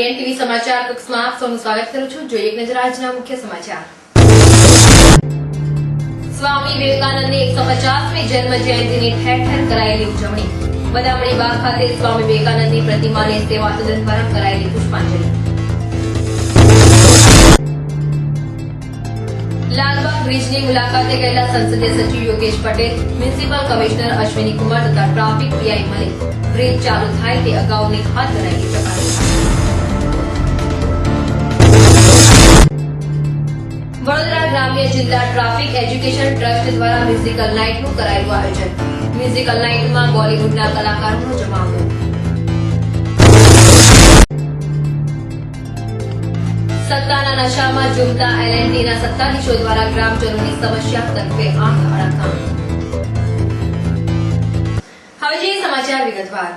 DNTV સમાચાર કક્ષમાં આપ સૌનું સ્વાગત કરું છું। જોઈએ એક નજર આજના મુખ્ય સમાચાર। સ્વામી વિવેકાનંદની 150મી જન્મ જયંતિની ઠેર ઠેર કરાયેલી ઉજવણી। બદામડી બાગ ખાતે સ્વામી વિવેકાનંદની પ્રતિમાને સેવા સદન દ્વારા કરાયેલી પુષ્પાંજલિ। લાલબાગ બ્રિજની મુલાકાતે ગયેલા સંસદીય સચિવ યોગેશ પટેલ, મ્યુનિસિપલ કમિશનર અશ્વિની કુમાર તથા ટ્રાફિક પીઆઈ મલિક બ્રિજ ચાલુ થાય તે અગાઉની હાથ ધરાયેલી ચકાસણી। વડોદરા ગ્રામ્ય જિલ્લા ટ્રાફિક એજ્યુકેશન ટ્રસ્ટ દ્વારા મ્યુઝિકલ નાઇટનું કરાયેલું આયોજન। મ્યુઝિકલ નાઇટમાં બોલિવૂડના કલાકારોનો જમાવડો। સત્તાના નશામાં ઝૂમતા LNTના સત્તાધીશો દ્વારા ગ્રામજનોની સમસ્યા તરફે આંખ આડા કામ। હવે જે સમાચાર વિગતવાર।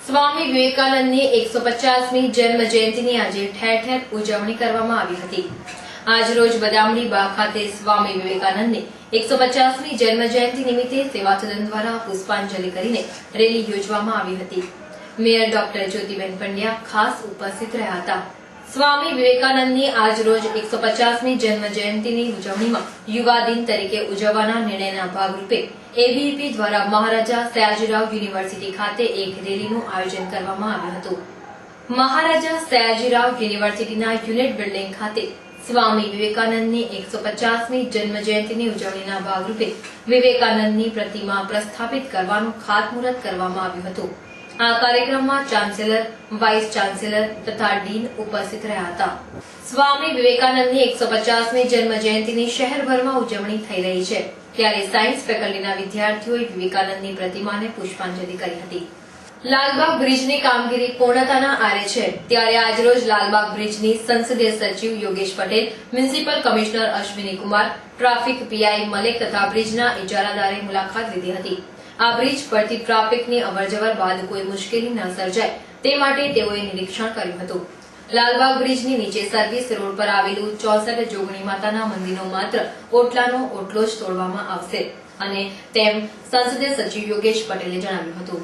સ્વામી વિવેકાનંદની 150મી જન્મ જયંતિની આજે ઠેર ઠેર ઉજવણી કરવામાં આવી હતી। આજરોજ બદામડી બાગ ખાતે સ્વામી વિવેકાનંદની 150મી જન્મ જયંતિ નિમિત્તે સેવા સદન દ્વારા પુષ્પાંજલિ કરીને રેલી યોજવામાં આવી હતી। મેયર ડોક્ટર જ્યોતિબેન પંડ્યા ખાસ ઉપસ્થિત રહ્યા હતા। સ્વામી વિવેકાનંદની આજરોજ 150મી જન્મ જયંતિની ઉજવણીમાં યુવા દિન તરીકે ઉજવવાના નિર્ણયના ભાગરૂપે એબીવીપી દ્વારા મહારાજા સયાજીરાવ યુનિવર્સિટી ખાતે એક રેલીનું આયોજન કરવામાં આવ્યું હતું। મહારાજા સયાજીરાવ યુનિવર્સિટીના યુનિટ બિલ્ડિંગ ખાતે સ્વામી વિવેકાનંદની 150મી જન્મ જયંતિની ઉજવણીના ભાગરૂપે વિવેકાનંદની પ્રતિમા પ્રસ્થાપિત કરવાનું ખાતમુહૂર્ત કરવામાં આવ્યું હતું। આ કાર્યક્રમમાં ચાન્સેલર, વાઇસ ચાન્સેલર તથા ડીન ઉપસ્થિત રહ્યા હતા। સ્વામી વિવેકાનંદની 150મી જન્મ જયંતિની શહેરભરમાં ઉજવણી થઈ રહી છે, ત્યારે સાયન્સ ફેકલ્ટીના વિદ્યાર્થીઓએ વિવેકાનંદની પ્રતિમાને પુષ્પાંજલિ કરી હતી। લાલબાગ બ્રિજની કામગીરી પૂર્ણતાના આરે છે, ત્યારે આજરોજ લાલબાગ બ્રિજની સંસદીય સચિવ Yogesh Patel, municipal commissioner Ashwini Kumar, traffic PI Malik તથા બ્રિજના ઇજારાદારે મુલાકાત લીધી હતી। આ બ્રિજ પરથી ટ્રાફિકની અવરજવર બાદ કોઈ મુશ્કેલી ન સર્જાય તે માટે તેઓએ નિરીક્ષણ કર્યું હતું। લાલબાગ બ્રિજની નીચે સર્વિસ રોડ પર આવેલું 64 જોગણી માતાના મંદિરનો માત્ર ઓટલાનો ઓટલો જ તોડવામાં આવશે અને તેમ સંસદીય સચિવ યોગેશ પટેલે જણાવ્યું હતું।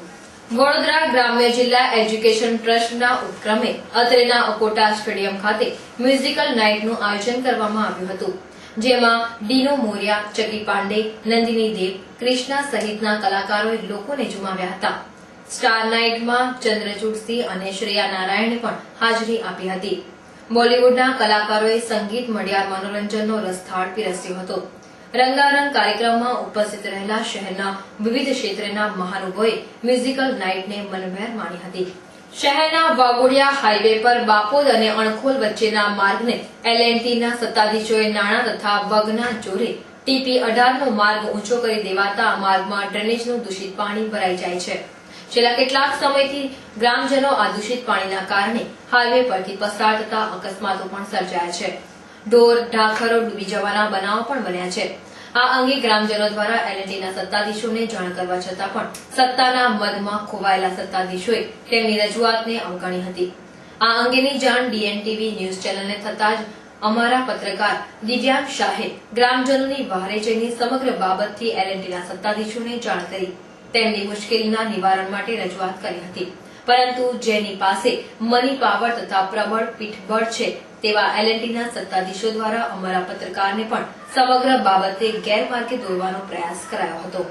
વડોદરા ગ્રામ્ય જિલ્લા એજ્યુકેશન ટ્રસ્ટના ઉપક્રમે અત્રેના અકોટા સ્ટેડિયમ ખાતે મ્યુઝિકલ નાઇટનું આયોજન કરવામાં આવ્યું હતું, જેમાં ડીનો મોરિયા, ચકી પાંડે, નંદિની દેવ, કૃષ્ણા સહિતના કલાકારોએ લોકોને ઝુમાવ્યા હતા। સ્ટાર નાઇટમાં ચંદ્રચૂડસિંહ અને શ્રેયા નારાયણે પણ હાજરી આપી હતી। બોલિવૂડના કલાકારોએ સંગીત મળ્યા મનોરંજનનો રસથાળ પીરસ્યો હતો। રંગારંગ કાર્યક્રમમાં ઉપસ્થિત રહેલા શહેરના વિવિધ ક્ષેત્રના મહાનુભાવોએ મ્યુઝિકલ નાઇટને મનભેર માણી હતી। શહેરના વાઘોડિયા હાઈવે પર બાપોદ અને અણખોલ વચ્ચેના માર્ગને LNTના સત્તાધીશોએ નાણાં તથા વગના જોરે TP18નો માર્ગ ઊંચો કરી દેવાતા આ માર્ગમાં ડ્રેનેજનું દૂષિત પાણી ભરાઈ જાય છે। છેલ્લા કેટલાક સમયથી ગ્રામજનો આ દૂષિત પાણીના કારણે હાઈવે પરથી પસાર થતા અકસ્માતો પણ સર્જાયા છે। ઢોર ઢાંખરો ડૂબી જવાના બનાવો પણ બન્યા છે। આ અંગે ગ્રામજનો દ્વારા LNTના સત્તાધીશોને જાણ કરવા છતાં પણ સત્તાના મદમાં ખોવાયેલા સત્તાધીશોએ તેમની રજૂઆતને અવગણી હતી। આ અંગેની જાણ DNTV ન્યૂઝ ચેનલને થતાં જ અમારા પત્રકાર દિવ્યાંગ શાહે ગ્રામજનોની વહારે જઈને સમગ્ર બાબતથી LNTના સત્તાધીશોને જાણ કરી તેમની મુશ્કેલીના નિવારણ માટે રજૂઆત કરી હતી, પરંતુ જેની પાસે મની પાવર તથા પ્રબળ પીઠબળ છે તેવા LNTના સત્તાધીશો દ્વારા અમારા પત્રકારને પણ સમગ્ર બાબતે ગેરમાર્ગે દોરવાનો પ્રયાસ કરાયો હતો।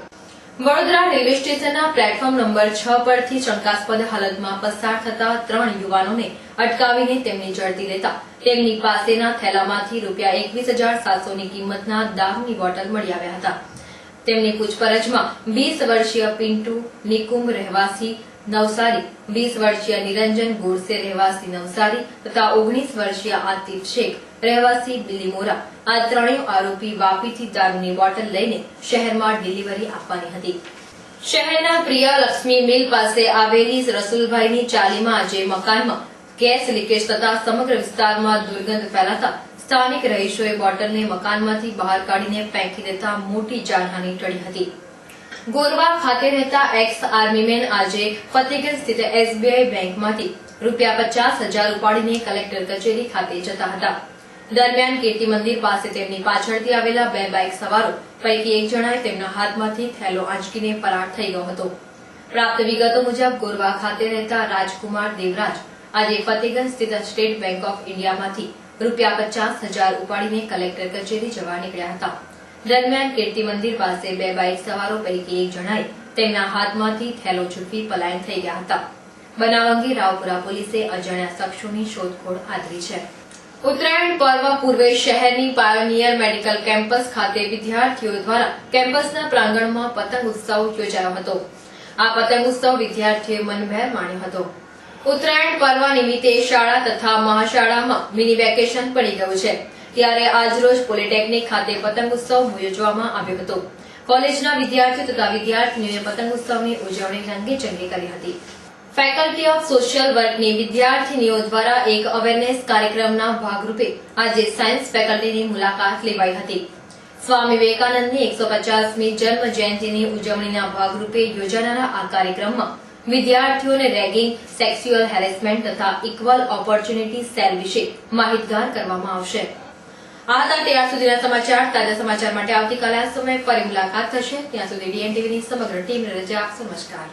વડોદરા રેલવે સ્ટેશનના પ્લેટફોર્મ નંબર 6 પરથી શંકાસ્પદ હાલતમાં પસાર થતા 3 યુવાનોને અટકાવીને તેમની ઝડપી લેતા તેમની પાસેના થેલામાંથી ₹21,700ની કિંમતના દારૂની બોટલ મળી આવ્યા હતા। તેમની પૂછપરછમાં 20 વર્ષીય પિન્ટુ નિકુમ રહેવાસી નવસારી, 20 વર્ષીય નિરંજન ગોડસે રહેવાસી નવસારી તથા 19 વર્ષીય આતિફ શેખ રહેવાસી બિલીમોરા આ ત્રણેય આરોપી વાપીથી દારૂની બોટલ લઈને શહેરમાં ડિલિવરી આપવાની હતી। શહેરના પ્રિય લક્ષ્મી મિલ પાસે આવેલી રસુલભાઈની ચાલીમાં આજે મકાનમાં ગેસ લીકેજ થતા સમગ્ર વિસ્તારમાં દુર્ગંધ ફેલાતા સ્થાનિક રહીશોએ બોટલને મકાનમાંથી બહાર કાઢીને ફેંકી દેતા મોટી જાનહાનિ ટળી હતી। ગોરવા ખાતે રહેતા એક્સ આર્મીમેન આજે ફતેગંજ સ્થિત SBI બેંકમાંથી ₹50,000 ઉપાડીને કલેક્ટર કચેરી ખાતે જતા હતા। દરમિયાન કીર્તિ મંદિર પાસે તેમની પાછળથી આવેલા 2 બાઇક સવારો પૈકી એક જણાએ તેમના હાથમાંથી થેલો આંચકીને ફરાર થઈ ગયો હતો। પ્રાપ્ત વિગતો મુજબ ગોરવા ખાતે રહેતા રાજકુમાર દેવરાજ આજે ફતેગંજ સ્થિત સ્ટેટ બેંક ઓફ ઇન્ડિયામાંથી ₹50,000 ઉપાડીને કલેક્ટર કચેરી જવા નીકળ્યા હતા. દરમિયાન કીર્તિ મંદિર પાસે 2 બાઇક સવારો પૈકી એક જણાએ તેમના હાથમાંથી થેલો ઝૂંટવી પલાયન થઈ ગયા હતા. બનાવ અંગે રાવપુરા પોલીસે અજાણ્યા શખ્સોની શોધખોળ આદરી છે. ઉત્તરાયણ પર્વ પૂર્વે શહેરની પાયોનિયર મેડિકલ કેમ્પસ ખાતે વિદ્યાર્થીઓ દ્વારા કેમ્પસના પ્રાંગણમાં પતંગ ઉત્સવ યોજાયો હતો. આ પતંગ ઉત્સવ વિદ્યાર્થીઓએ મનભેર માણ્યો હતો. ઉત્તરાયણ પર્વ નિમિત્તે શાળા તથા મહાશાળામાં મિની વેકેશન પડી ગયું છે, ત્યારે આજરોજ પોલિટેકનિક ખાતે પતંગ ઉત્સવ યોજવામાં આવ્યો હતો. કોલેજના વિદ્યાર્થીઓ તથા વિદ્યાર્થીનીઓએ પતંગ ઉત્સવની ઉજવણી રંગેચંગે કરી હતી. ફેકલ્ટી ઓફ સોશિયલ વર્કની વિદ્યાર્થીનીઓ દ્વારા એક અવેરનેસ કાર્યક્રમના ભાગરૂપે આજે સાયન્સ ફેકલ્ટીની મુલાકાત લેવાઈ હતી. સ્વામી વિવેકાનંદની 150મી જન્મ જયંતિની ઉજવણીના ભાગરૂપે યોજાનારા આ કાર્યક્રમમાં વિદ્યાર્થીઓને રેગિંગ, સેક્સ્યુઅલ હેરેસમેન્ટ તથા ઇક્વલ ઓપોર્ચ્યુનિટી સેલ વિશે માહિતગાર કરવામાં આવશે. આ હતા ત્યાર સુધીના સમાચાર. તાજા સમાચાર માટે આવતીકાલે આ સમયે ફરી મુલાકાત થશે. ત્યાં સુધી ડીએનટીવીની સમગ્ર ટીમને રજા આપશો. નમસ્કાર.